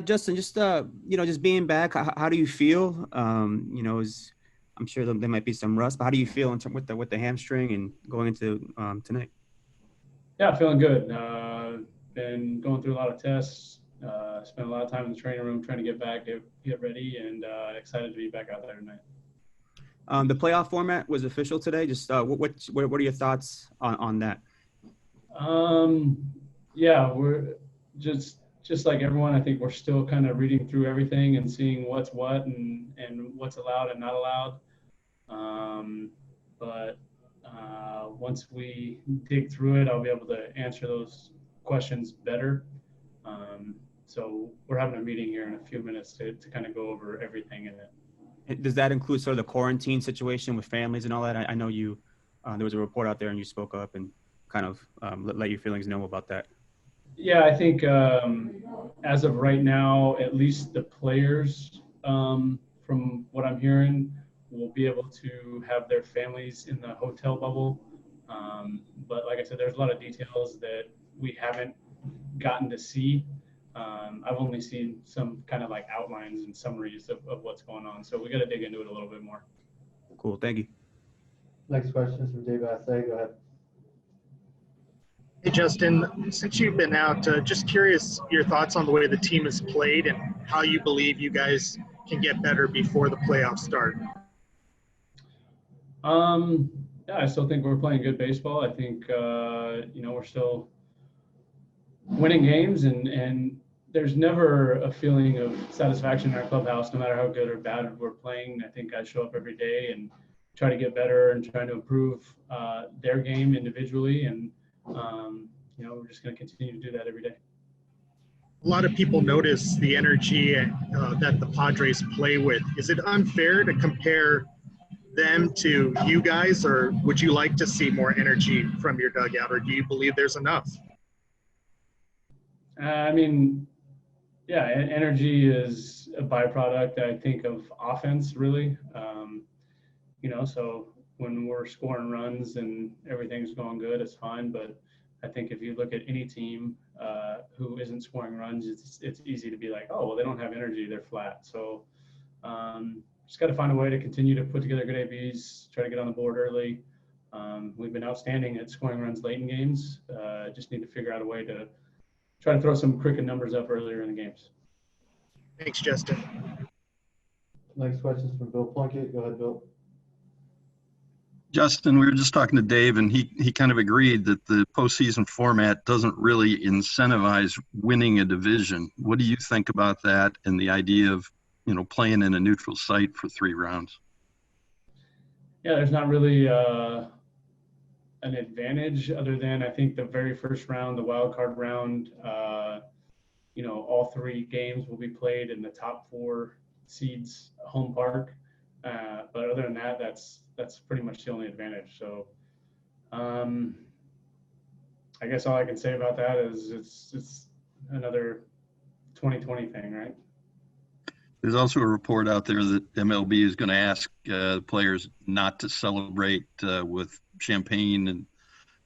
Justin, just being back, how do you feel? I'm sure there might be some rust, but how do you feel with the hamstring and going into tonight? Yeah, feeling good. Been going through a lot of tests. Spent a lot of time in the training room trying to get back, get ready, and excited to be back out there tonight. The playoff format was official today. Just what are your thoughts on that? Yeah, we're just like everyone. I think we're still kind of reading through everything and seeing what's what and what's allowed and not allowed. But once we dig through it, I'll be able to answer those questions better. So we're having a meeting here in a few minutes to kind of go over everything in it. Does that include sort of the quarantine situation with families and all that? I know you there was a report out there and you spoke up and kind of let your feelings know about that. Yeah, I think as of right now, at least the players, from what I'm hearing, will be able to have their families in the hotel bubble. But like I said, there's a lot of details that we haven't gotten to see. I've only seen some kind of like outlines and summaries of what's going on. So we got to dig into it a little bit more. Cool. Thank you. Next question is from Dave Vassegh. Go ahead. Hey, Justin, since you've been out, just curious your thoughts on the way the team has played and how you believe you guys can get better before the playoffs start. Yeah, I still think we're playing good baseball. I think, we're still winning games and there's never a feeling of satisfaction in our clubhouse, no matter how good or bad we're playing. I think I show up every day and try to get better and trying to improve their game individually. And, we're just going to continue to do that every day. A lot of people notice the energy that the Padres play with. Is it unfair to compare them to you guys, or would you like to see more energy from your dugout, or do you believe there's enough? Yeah, energy is a byproduct, I think, of offense, really. So when we're scoring runs and everything's going good, it's fine. But I think if you look at any team who isn't scoring runs, it's easy to be like, oh, well, they don't have energy, they're flat. So just got to find a way to continue to put together good ABs, try to get on the board early. We've been outstanding at scoring runs late in games. Just need to figure out a way to try to throw some cricket numbers up earlier in the games. Thanks, Justin. Next question is from Bill Plunkett. Go ahead, Bill. Justin, we were just talking to Dave, and he kind of agreed that the postseason format doesn't really incentivize winning a division. What do you think about that and the idea of, playing in a neutral site for 3 rounds? Yeah, there's not really an advantage other than I think the very first round, the wild card round, all 3 games will be played in the top 4 seeds home park. But other than that, that's pretty much the only advantage. So I guess all I can say about that is it's another 2020 thing, right? There's also a report out there that MLB is going to ask players not to celebrate with champagne and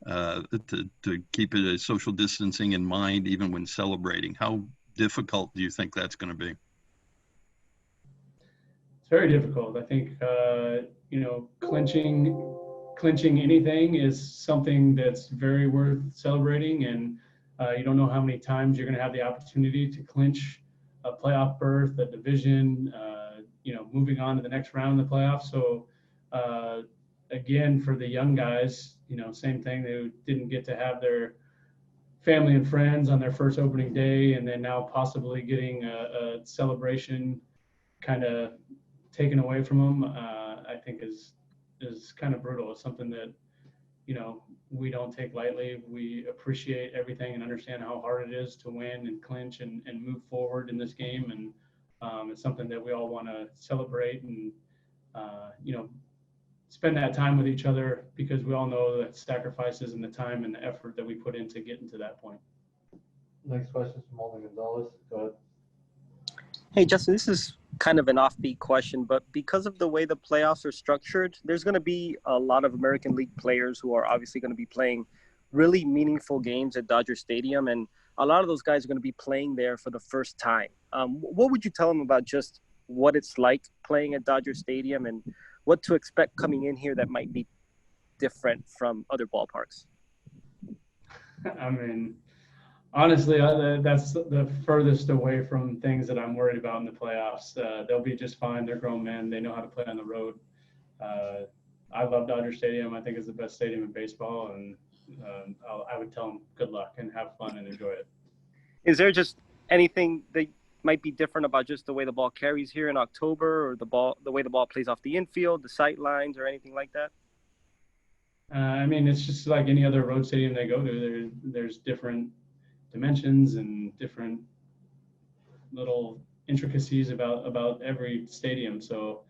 to keep it as social distancing in mind, even when celebrating. How difficult do you think that's going to be? It's very difficult. I think, clinching anything is something that's very worth celebrating. And you don't know how many times you're going to have the opportunity to clinch a playoff berth, a division, moving on to the next round of the playoffs. So again, for the young guys, same thing. They didn't get to have their family and friends on their first opening day, and then now possibly getting a celebration kind of taken away from them, I think is kind of brutal. It's something that, we don't take lightly. We appreciate everything and understand how hard it is to win and clinch and move forward in this game. And it's something that we all want to celebrate and, spend that time with each other, because we all know that sacrifices and the time and the effort that we put into getting to that point. Next question is from Alden Gonzalez. Go ahead. Hey, Justin, this is kind of an offbeat question, but because of the way the playoffs are structured, there's going to be a lot of American League players who are obviously going to be playing really meaningful games at Dodger Stadium, and a lot of those guys are going to be playing there for the first time. What would you tell them about just what it's like playing at Dodger Stadium and what to expect coming in here that might be different from other ballparks? I mean, honestly, that's the furthest away from things that I'm worried about in the playoffs. They'll be just fine. They're grown men. They know how to play on the road. I love Dodger Stadium. I think it's the best stadium in baseball, and I would tell them good luck and have fun and enjoy it. Is there just anything that might be different about just the way the ball carries here in October, or the way the ball plays off the infield, the sight lines, or anything like that? I mean, it's just like any other road stadium they go to. There's different dimensions and different little intricacies about every stadium. So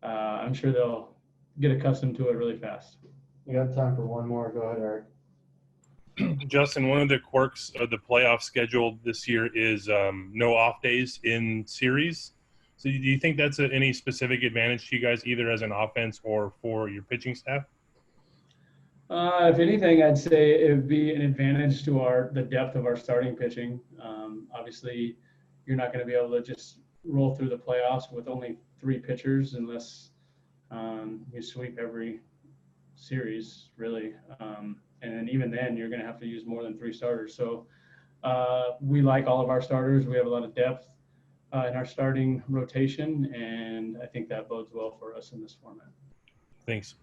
I'm sure they'll get accustomed to it really fast. We got time for one more. Go ahead, Eric. Justin, one of the quirks of the playoff schedule this year is no off days in series. So do you think that's any specific advantage to you guys, either as an offense or for your pitching staff? If anything, I'd say it would be an advantage to the depth of our starting pitching. Obviously, you're not going to be able to just roll through the playoffs with only 3 pitchers unless you sweep every series, really. And even then, you're going to have to use more than 3 starters. So we like all of our starters. We have a lot of depth in our starting rotation, and I think that bodes well for us in this format. Thanks.